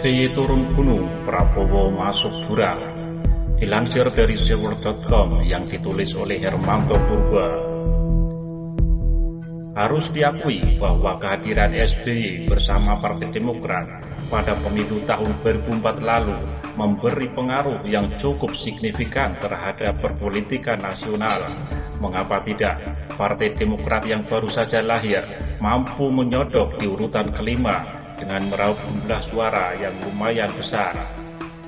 SBY turun gunung, Prabowo masuk jurang. Dilansir dari seworld.com yang ditulis oleh Hermanto Purba. Harus diakui bahwa kehadiran SBY bersama Partai Demokrat pada pemilu tahun 2004 lalu memberi pengaruh yang cukup signifikan terhadap perpolitikan nasional. Mengapa tidak? Partai Demokrat yang baru saja lahir mampu menyodok di urutan kelima dengan meraup jumlah suara yang lumayan besar.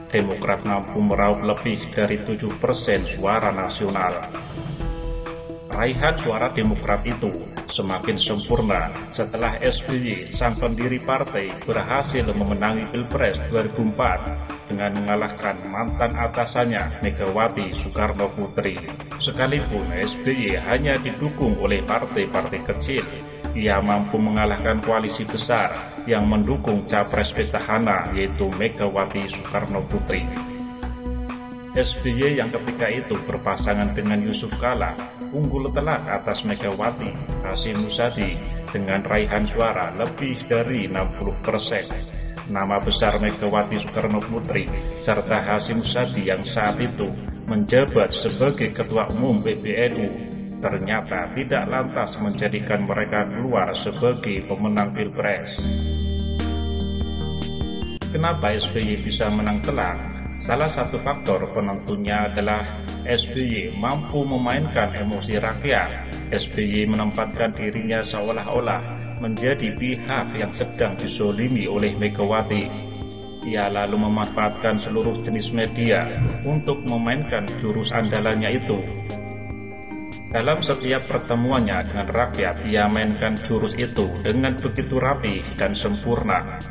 Demokrat mampu meraup lebih dari 7% suara nasional. Raihan suara Demokrat itu semakin sempurna setelah SBY, sang pendiri partai, berhasil memenangi Pilpres 2004 dengan mengalahkan mantan atasannya Megawati Soekarno Putri. Sekalipun SBY hanya didukung oleh partai-partai kecil, ia mampu mengalahkan koalisi besar yang mendukung capres petahana yaitu Megawati Soekarno Putri. SBY yang ketika itu berpasangan dengan Yusuf Kala unggul telak atas Megawati Hasyim Muzadi dengan raihan suara lebih dari 60%. Nama besar Megawati Soekarno Putri serta Hasyim Muzadi yang saat itu menjabat sebagai Ketua Umum PBNU ternyata tidak lantas menjadikan mereka keluar sebagai pemenang Pilpres. Kenapa SBY bisa menang telak? Salah satu faktor penentunya adalah SBY mampu memainkan emosi rakyat. SBY menempatkan dirinya seolah-olah menjadi pihak yang sedang dizolimi oleh Megawati. Ia lalu memanfaatkan seluruh jenis media untuk memainkan jurus andalannya itu. Dalam setiap pertemuannya dengan rakyat, ia mainkan jurus itu dengan begitu rapi dan sempurna.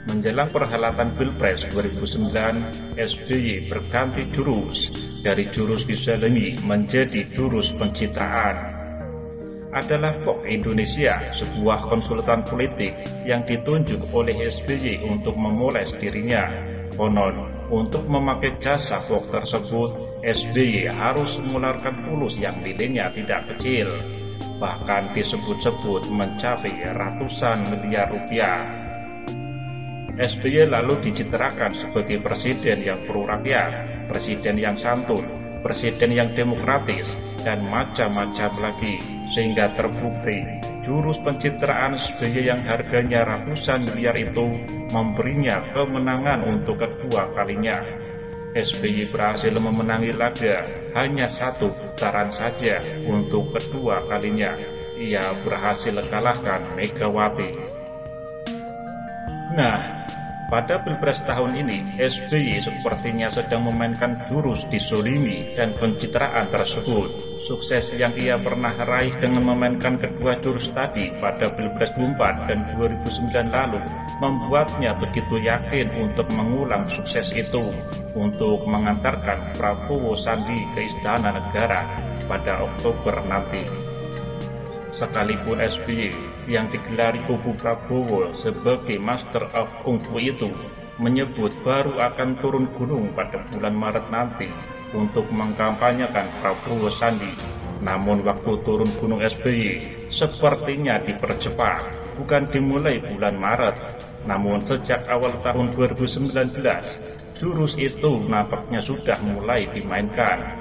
Menjelang perhelatan Pilpres 2009, SBY berganti jurus dari jurus dizalimi menjadi jurus pencitraan. Adalah Vox Indonesia, sebuah konsultan politik yang ditunjuk oleh SBY untuk memoles dirinya. Konon, untuk memakai jasa Vox tersebut, SBY harus mengeluarkan fulus yang nilainya tidak kecil, bahkan disebut-sebut mencapai ratusan miliar rupiah. SBY lalu dicitrakan sebagai presiden yang pro rakyat, presiden yang santun, presiden yang demokratis, dan macam-macam lagi, sehingga terbukti jurus pencitraan SBY yang harganya ratusan miliar itu memberinya kemenangan untuk kedua kalinya. SBY berhasil memenangi laga hanya satu putaran saja untuk kedua kalinya. Ia berhasil kalahkan Megawati. Nah, pada Pilpres tahun ini, SBY sepertinya sedang memainkan jurus dizolimi dan pencitraan tersebut. Sukses yang ia pernah raih dengan memainkan kedua jurus tadi pada Pilpres 2004 dan 2009 lalu membuatnya begitu yakin untuk mengulang sukses itu untuk mengantarkan Prabowo Sandi ke Istana Negara pada Oktober nanti. Sekalipun SBY yang digelari kubu Prabowo sebagai Master of Kung Fu itu menyebut baru akan turun gunung pada bulan Maret nanti untuk mengkampanyekan Prabowo Sandi. Namun waktu turun gunung SBY sepertinya dipercepat, bukan dimulai bulan Maret, namun sejak awal tahun 2019 jurus itu nampaknya sudah mulai dimainkan.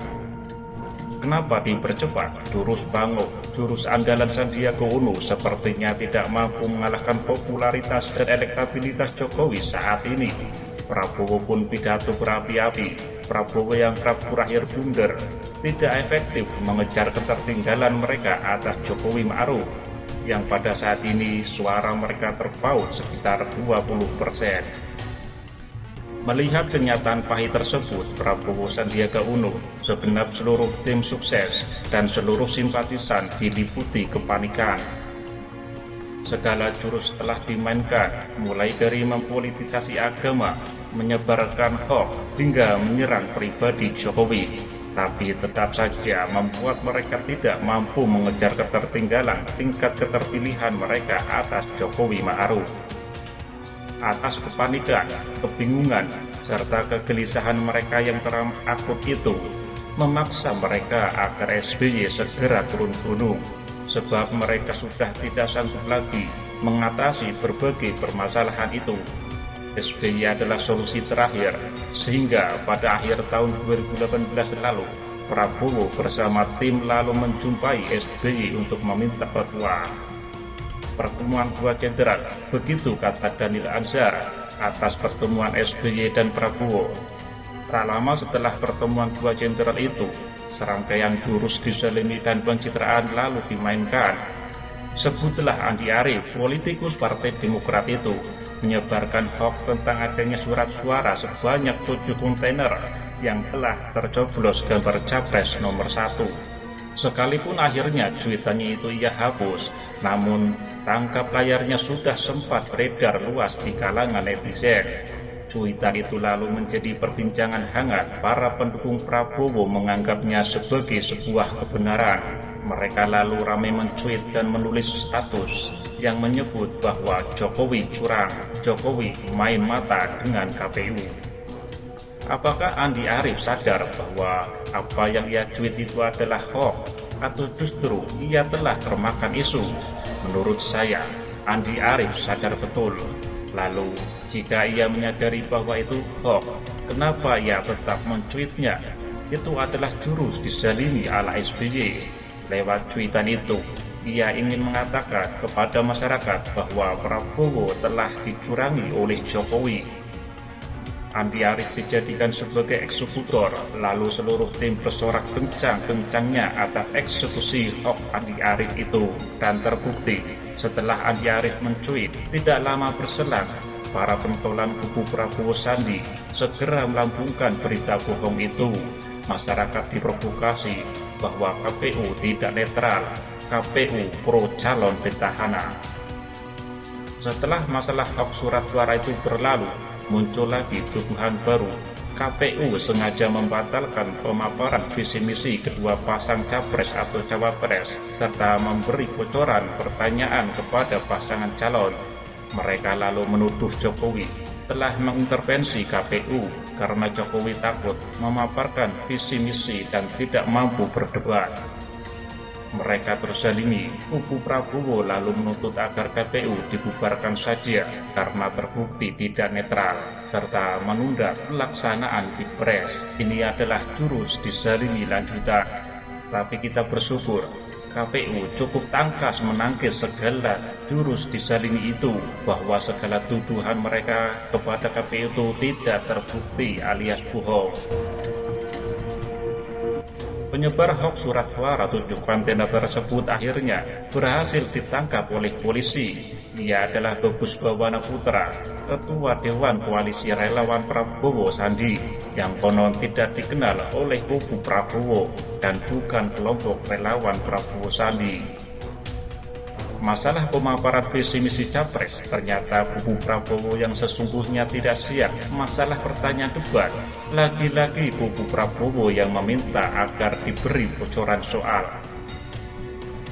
Kenapa dipercepat? Jurus Bangau, jurus andalan Sandiaga Uno sepertinya tidak mampu mengalahkan popularitas dan elektabilitas Jokowi saat ini. Prabowo pun pidato berapi-api. Prabowo yang kerap berakhir blunder tidak efektif mengejar ketertinggalan mereka atas Jokowi Ma'ruf yang pada saat ini suara mereka terpaut sekitar 20%. Melihat kenyataan pahit tersebut, Prabowo Sandiaga Uno, segenap seluruh tim sukses dan seluruh simpatisan diliputi kepanikan. Segala jurus telah dimainkan, mulai dari mempolitisasi agama, menyebarkan hoax, hingga menyerang pribadi Jokowi. Tapi tetap saja membuat mereka tidak mampu mengejar ketertinggalan tingkat keterpilihan mereka atas Jokowi Ma'ruf. Atas kepanikan, kebingungan, serta kegelisahan mereka yang teramat akut itu memaksa mereka agar SBY segera turun gunung, sebab mereka sudah tidak sanggup lagi mengatasi berbagai permasalahan itu. SBY adalah solusi terakhir, sehingga pada akhir tahun 2018 lalu, Prabowo bersama tim lalu menjumpai SBY untuk meminta fatwa. Pertemuan dua jenderal, begitu kata Daniel Anzar atas pertemuan SBY dan Prabowo. Tak lama setelah pertemuan dua jenderal itu, serangkaian jurus dizalimi dan pencitraan lalu dimainkan. Sebutlah Andi Arief, politikus Partai Demokrat itu, menyebarkan hoax tentang adanya surat suara sebanyak 7 kontainer yang telah tercoblos gambar capres nomor 1. Sekalipun akhirnya cuitannya itu ia hapus, namun tangkap layarnya sudah sempat beredar luas di kalangan netizen. Cuitan itu lalu menjadi perbincangan hangat. Para pendukung Prabowo menganggapnya sebagai sebuah kebenaran. Mereka lalu ramai mencuit dan menulis status yang menyebut bahwa Jokowi curang, Jokowi main mata dengan KPU. Apakah Andi Arief sadar bahwa apa yang ia cuit itu adalah hoax, atau justru ia telah termakan isu? Menurut saya, Andi Arief sadar betul. Lalu, jika ia menyadari bahwa itu hoax, kenapa ia tetap mencuitnya? Itu adalah jurus dizalimi ala SBY. Lewat cuitan itu, ia ingin mengatakan kepada masyarakat bahwa Prabowo telah dicurangi oleh Jokowi. Andi Arief dijadikan sebagai eksekutor, lalu seluruh tim bersorak kencang-kencangnya atas eksekusi hoax Andi Arief itu. Dan terbukti, setelah Andi Arief mencuit, tidak lama berselang, para pentolan kubu Prabowo Sandi segera melambungkan berita bohong itu. Masyarakat diprovokasi bahwa KPU tidak netral, KPU pro calon petahana. Setelah masalah hoax surat suara itu berlalu, muncul lagi tuduhan baru. KPU sengaja membatalkan pemaparan visi misi kedua pasang capres atau cawapres, serta memberi bocoran pertanyaan kepada pasangan calon. Mereka lalu menuduh Jokowi telah mengintervensi KPU karena Jokowi takut memaparkan visi misi dan tidak mampu berdebat. Mereka terzalimi. Kubu Prabowo lalu menuntut agar KPU dibubarkan saja karena terbukti tidak netral, serta menunda pelaksanaan Pilpres. Ini adalah jurus dizalimi lanjutan. Tapi kita bersyukur KPU cukup tangkas menangkis segala jurus dizalimi itu, bahwa segala tuduhan mereka kepada KPU itu tidak terbukti alias bohong. Penyebar hoax surat suara 7 kontainer tersebut akhirnya berhasil ditangkap oleh polisi. Ia adalah Bagus Bawana Putra, Ketua Dewan Koalisi Relawan Prabowo Sandi, yang konon tidak dikenal oleh kubu Prabowo dan bukan kelompok relawan Prabowo Sandi. Masalah pemaparan visi misi capres, ternyata kubu Prabowo yang sesungguhnya tidak siap. Masalah pertanyaan debat, lagi-lagi kubu Prabowo yang meminta agar diberi bocoran soal.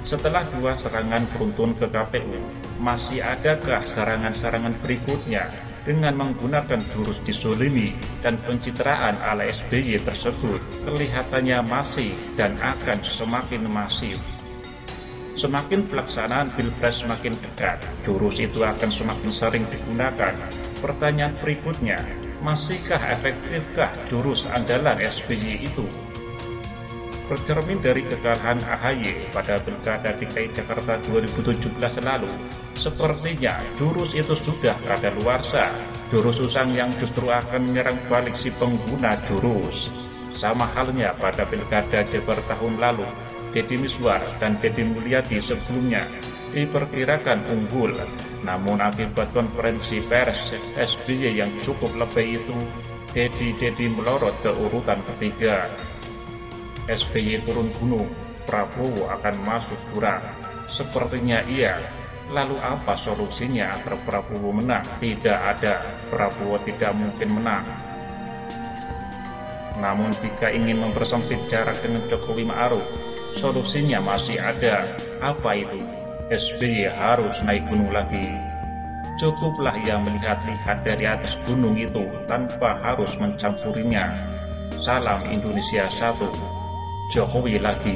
Setelah 2 serangan beruntun ke KPU, masih adakah serangan-serangan berikutnya dengan menggunakan jurus dizalimi dan pencitraan ala SBY tersebut? Kelihatannya masih dan akan semakin masif. Semakin pelaksanaan Pilpres semakin dekat, jurus itu akan semakin sering digunakan. Pertanyaan berikutnya, masihkah efektifkah jurus andalan SBY itu? Bercermin dari kekalahan AHY pada Pilkada DKI Jakarta 2017 lalu, sepertinya jurus itu sudah kadaluarsa. Jurus usang yang justru akan menyerang balik si pengguna jurus. Sama halnya pada Pilkada Jabar tahun lalu, Deddy Mizwar dan Deddy Mulyadi sebelumnya diperkirakan unggul, namun akibat konferensi pers SBY yang cukup lebay itu, Deddy melorot ke urutan ketiga. SBY turun gunung, Prabowo akan masuk jurang. Sepertinya iya. Lalu apa solusinya agar Prabowo menang? Tidak ada, Prabowo tidak mungkin menang. Namun jika ingin mempersempit jarak dengan Jokowi Ma'ruf, solusinya masih ada. Apa itu? SBY harus naik gunung lagi. Cukuplah ia melihat-lihat dari atas gunung itu tanpa harus mencampurinya. Salam Indonesia 1, Jokowi lagi.